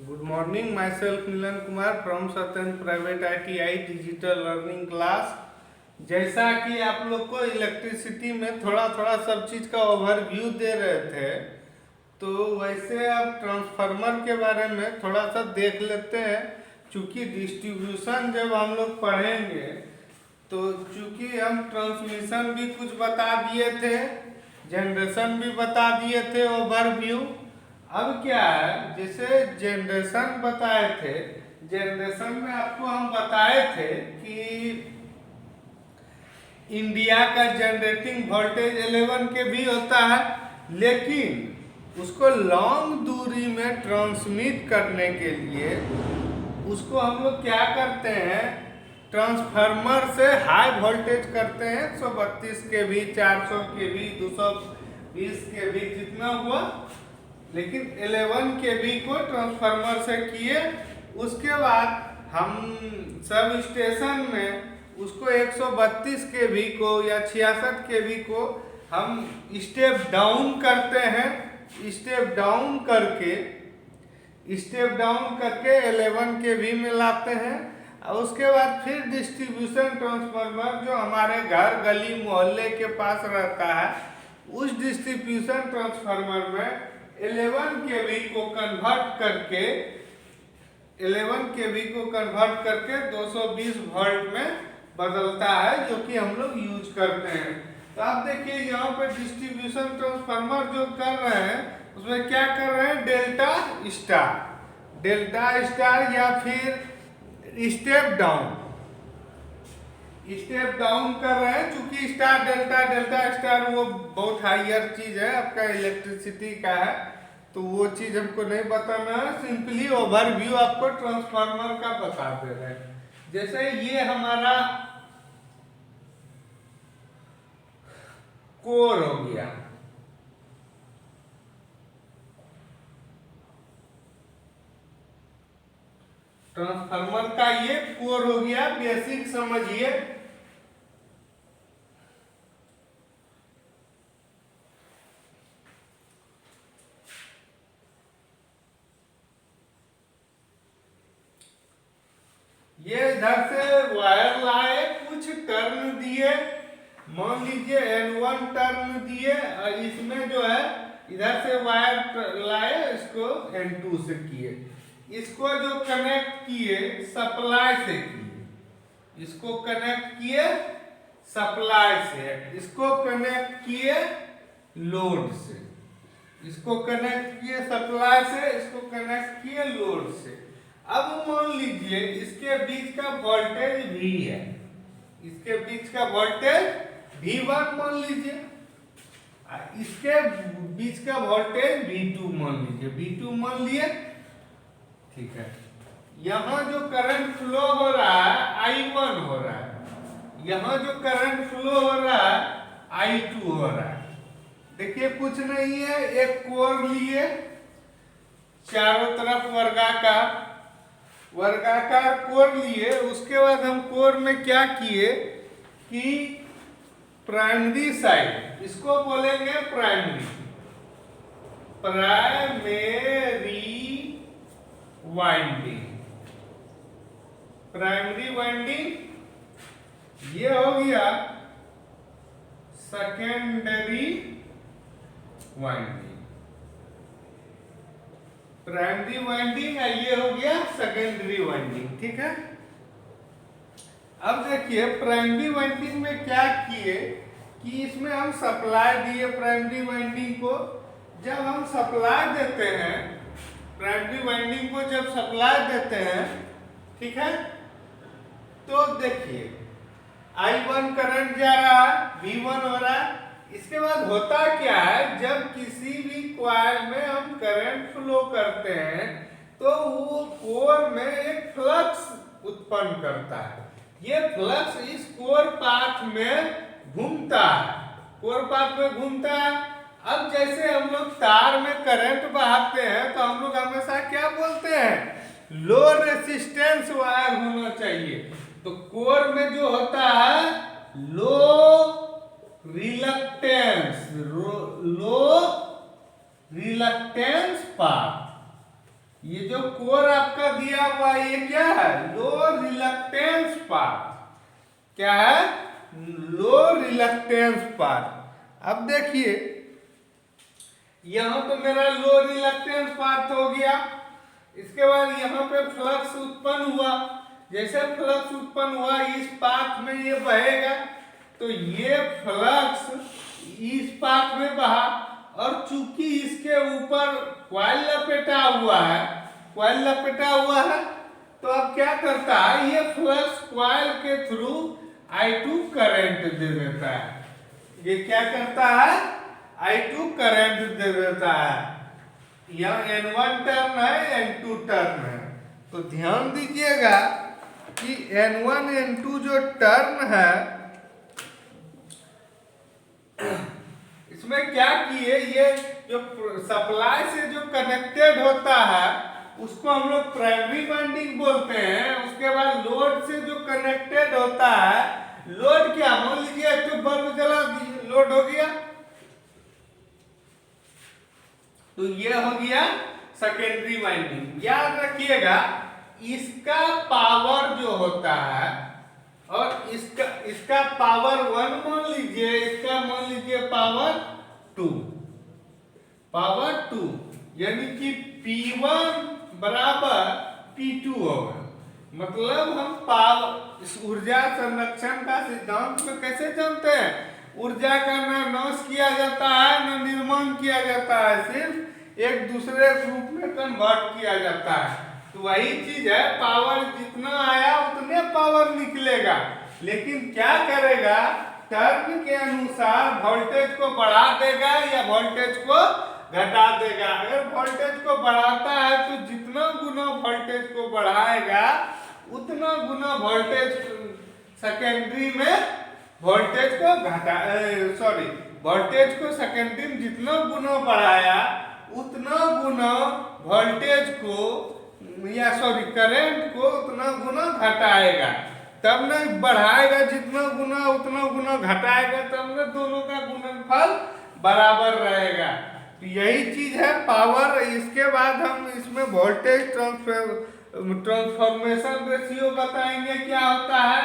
Good morning, myself Milan Kumar from Satyam Private ITI Digital Learning Class। जैसा कि आप लोग को इलेक्ट्रिसिटी में थोड़ा थोड़ा सब चीज़ का ओवरव्यू दे रहे थे, तो वैसे अब ट्रांसफार्मर के बारे में थोड़ा सा देख लेते हैं। चूँकि डिस्ट्रीब्यूशन जब हम लोग पढ़ेंगे तो चूँकि हम ट्रांसमिशन भी कुछ बता दिए थे, जनरेशन भी बता दिए थे ओवरव्यू। अब क्या है, जैसे जनरेशन बताए थे, जनरेशन में आपको हम बताए थे कि इंडिया का जनरेटिंग वोल्टेज 11 के भी होता है, लेकिन उसको लॉन्ग दूरी में ट्रांसमिट करने के लिए उसको हम लोग क्या करते हैं, ट्रांसफार्मर से हाई वोल्टेज करते हैं। 132 के भी, 400 के भी, 220 के भी, जितना हुआ, लेकिन 11 केवी को ट्रांसफार्मर से किए। उसके बाद हम सब स्टेशन में उसको 132 केवी को या 66 केवी को हम स्टेप डाउन करते हैं। स्टेप डाउन करके 11 केवी में लाते हैं। और उसके बाद फिर डिस्ट्रीब्यूशन ट्रांसफार्मर जो हमारे घर गली मोहल्ले के पास रहता है, उस डिस्ट्रीब्यूशन ट्रांसफार्मर में 11 केवी को कन्वर्ट करके 220 वोल्ट में बदलता है, जो कि हम लोग यूज करते हैं। तो आप देखिए यहाँ पे डिस्ट्रीब्यूशन ट्रांसफार्मर जो कर रहे हैं उसमें क्या कर रहे हैं, डेल्टा स्टार या फिर स्टेप डाउन कर रहे हैं। चूंकि स्टार डेल्टा स्टार वो बहुत हायर चीज है, आपका इलेक्ट्रिसिटी का है, तो वो चीज हमको नहीं बताना है। सिंपली ओवरव्यू आपको ट्रांसफार्मर का बता दे रहे हैं। जैसे ये हमारा कोर हो गया, ट्रांसफार्मर का ये कोर हो गया। बेसिक समझिए, ये इधर से वायर लाए, कुछ टर्न दिए, मान लीजिए N1 टर्न दिए, और इसमें जो है इधर से वायर लाए, इसको N2 से किए। इसको जो कनेक्ट किए सप्लाई से किए, इसको कनेक्ट किए सप्लाई से, इसको कनेक्ट किए लोड से, इसको कनेक्ट किए सप्लाई से, इसको कनेक्ट किए लोड से। अब मान लीजिए इसके बीच का वोल्टेज V है, इसके बीच का वोल्टेज V1 मान लीजिए, इसके बीच का वोल्टेज V2 मान लीजिए, V2 मान लिए, ठीक है। यहाँ जो करंट फ्लो हो रहा है I1 हो रहा है, यहाँ जो करंट फ्लो हो रहा है I2 हो रहा है। देखिए कुछ नहीं है, एक कोर लिए, चारों तरफ वर्गाकार कोर लिए। उसके बाद हम कोर में क्या किए कि प्राइमरी साइड, इसको बोलेंगे प्राइमरी वाइंडिंग, ये हो गया सेकेंडरी वाइंडिंग। प्राइमरी वाइंडिंग है, ये हो गया सेकेंडरी वाइंडिंग, ठीक है। अब देखिए प्राइमरी वाइंडिंग में क्या किए कि इसमें हम सप्लाई दिए प्राइमरी वाइंडिंग को। जब हम सप्लाई देते हैं प्राइमरी वाइंडिंग को, जब सप्लाई देते हैं, ठीक है, तो देखिए I1 करंट जा रहा है, V1 हो रहा है। इसके बाद होता क्या है, जब किसी भी कॉइल में हम करंट फ्लो करते हैं तो वो कोर में एक फ्लक्स उत्पन्न करता है। ये फ्लक्स इस कोर पाथ में घूमता है। अब जैसे हम लोग तार में करंट बहाते हैं तो हम लोग हमेशा क्या बोलते हैं, लो रेसिस्टेंस वायर होना चाहिए। तो कोर में जो होता है लो रिलक्टेंस पाथ, ये जो कोर आपका दिया हुआ है ये क्या है? लो रिलक्टेंस पाथ। क्या है? लो रिलक्टेंस पाथ। अब देखिए यहां तो मेरा लो रिलक्टेंस पाथ हो गया। इसके बाद यहाँ पे फ्लक्स उत्पन्न हुआ। जैसे फ्लक्स उत्पन्न हुआ इस पाथ में ये बहेगा, तो ये फ्लक्स इस पाथ में बहा, और चूंकि इसके ऊपर कॉइल लपेटा हुआ है, कॉइल लपेटा हुआ है, तो अब क्या करता है ये फ्लक्स कॉइल के थ्रू I2 करंट दे देता है। ये क्या करता है? I2 करंट दे देता है। यह N1 टर्न है, N2 टर्न है। तो ध्यान दीजिएगा कि N1 N2 जो टर्न है इसमें क्या किए, ये जो सप्लाई से जो कनेक्टेड होता है उसको हम लोग प्राइमरी वाइंडिंग बोलते हैं। उसके बाद लोड से जो कनेक्टेड होता है, लोड क्या, मान लीजिए एक तो बल्ब जला दिए, लोड हो गया, तो ये हो गया सेकेंडरी वाइंडिंग। याद रखिएगा इसका पावर जो होता है और इसका पावर 1 मान लीजिए, इसका मान लीजिए पावर 2, पावर 2, यानी कि P1 बराबर P2 होगा। मतलब हम पावर, इस ऊर्जा संरक्षण का सिद्धांत में कैसे जानते हैं? ऊर्जा का न नाश किया जाता है न निर्माण किया जाता है, सिर्फ एक दूसरे रूप में कन्वर्ट किया जाता है। तो वही चीज है, पावर जितना आया उतने पावर निकलेगा, लेकिन क्या करेगा, टर्न के अनुसार वोल्टेज को बढ़ा देगा या वोल्टेज को घटा देगा। अगर वोल्टेज को बढ़ाता है तो जितना गुना वोल्टेज को बढ़ाएगा उतना गुना वोल्टेज सेकेंडरी में वोल्टेज को घटा, सॉरी, वोल्टेज को सेकेंडरी में जितना गुना बढ़ाया उतना गुना वोल्टेज को, या सॉरी करंट को उतना गुना घटाएगा। तब न बढ़ाएगा जितना गुना उतना गुना घटाएगा, तब न दोनों का गुणनफल बराबर रहेगा। तो यही चीज है पावर। इसके बाद हम इसमें वोल्टेज ट्रांसफॉर्मेशन रेशियो बताएंगे। क्या होता है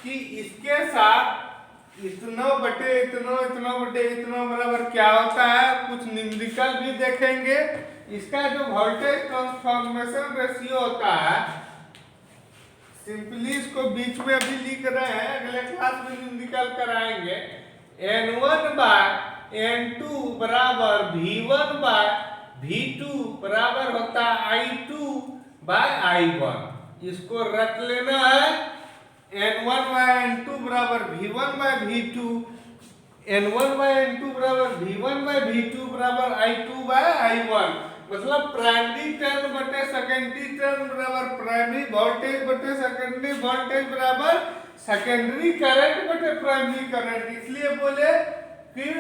कि इसके साथ इतना बटे इतना, इतना बटे इतना बराबर क्या होता है, कुछ न्यूमेरिकल भी देखेंगे। इसका जो वोल्टेज ट्रांसफॉर्मेशन रेशियो होता है, सिंपली इसको बीच में अभी लिख रहे हैं, अगले क्लास में न्यूमेरिकल कराएंगे। N1 बाय N2 बराबर V1 बाय V2 बराबर होता है I2 बाय I1। इसको रख लेना है। N1 बाय N2 बराबर V1 bye V2, N1 bye N2 बराबर V1 बाय V2 बराबर I2 बाय I1। मतलब प्राइमरी टर्न बटे सेकेंडरी टर्न बराबर प्राइमरी वोल्टेज बटे सेकेंडरी वोल्टेज बराबर सेकेंडरी करंट बटे प्राइमरी करंट। इसलिए बोले फिर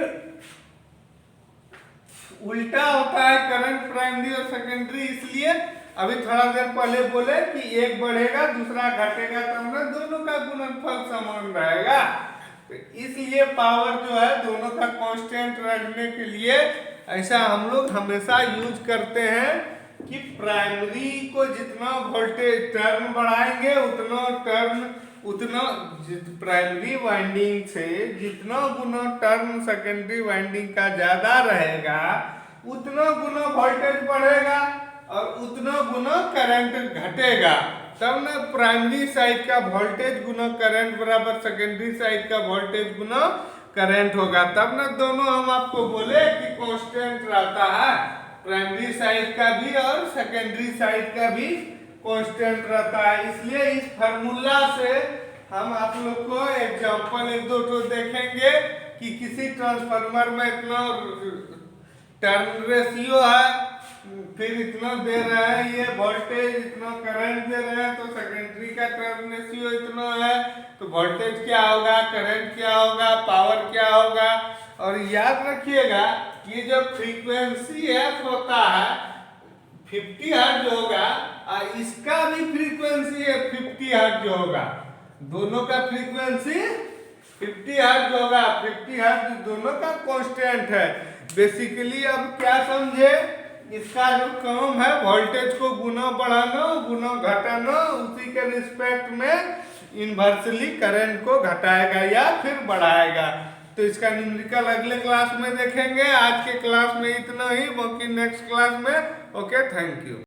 उल्टा होता है करंट प्राइमरी और सेकेंडरी। इसलिए अभी थोड़ा देर पहले बोले कि एक बढ़ेगा दूसरा घटेगा, तब ना दोनों का गुणनफल समान रहेगा। तो इसलिए पावर जो है दोनों का कांस्टेंट रखने के लिए ऐसा हम लोग हमेशा यूज करते हैं कि प्राइमरी को जितना वोल्टेज टर्न बढ़ाएंगे उतना प्राइमरी वाइंडिंग से जितना गुना टर्न सेकेंडरी वाइंडिंग का ज्यादा रहेगा उतना गुना वोल्टेज बढ़ेगा और उतना गुना करंट घटेगा। तब ना प्राइमरी साइड का वोल्टेज गुना करंट बराबर सेकेंडरी साइड का वोल्टेज गुना करंट होगा। तब ना दोनों हम आपको बोले कि कांस्टेंट रहता है, प्राइमरी साइड का भी और सेकेंडरी साइड का भी कांस्टेंट रहता है। इसलिए इस फार्मूला से हम आप लोग को एग्जांपल एक दो तो देखेंगे कि किसी ट्रांसफार्मर में इतना टर्न रेशियो है, फिर इतना दे रहा है ये वोल्टेज, इतना करंट दे रहे हैं, तो सेकेंडरी का टर्न रेशियो इतना है, तो वोल्टेज क्या होगा, करंट क्या होगा, पावर क्या होगा। और याद रखिएगा ये जो फ्रीक्वेंसी एफ होता है 50 हर्ट्ज होगा और इसका भी फ्रीक्वेंसी 50 हर्ट्ज होगा। दोनों का फ्रीक्वेंसी 50 हर्ट्ज होगा। 50 हर्ट्ज दोनों का कांस्टेंट है। बेसिकली अब क्या समझे, इसका जो काम है वोल्टेज को गुना बढ़ाना गुना घटाना, उसी के रिस्पेक्ट में इन्वर्सली करंट को घटाएगा या फिर बढ़ाएगा। तो इसका न्यूमेरिकल अगले क्लास में देखेंगे। आज के क्लास में इतना ही, बाकी नेक्स्ट क्लास में। Okay, thank you.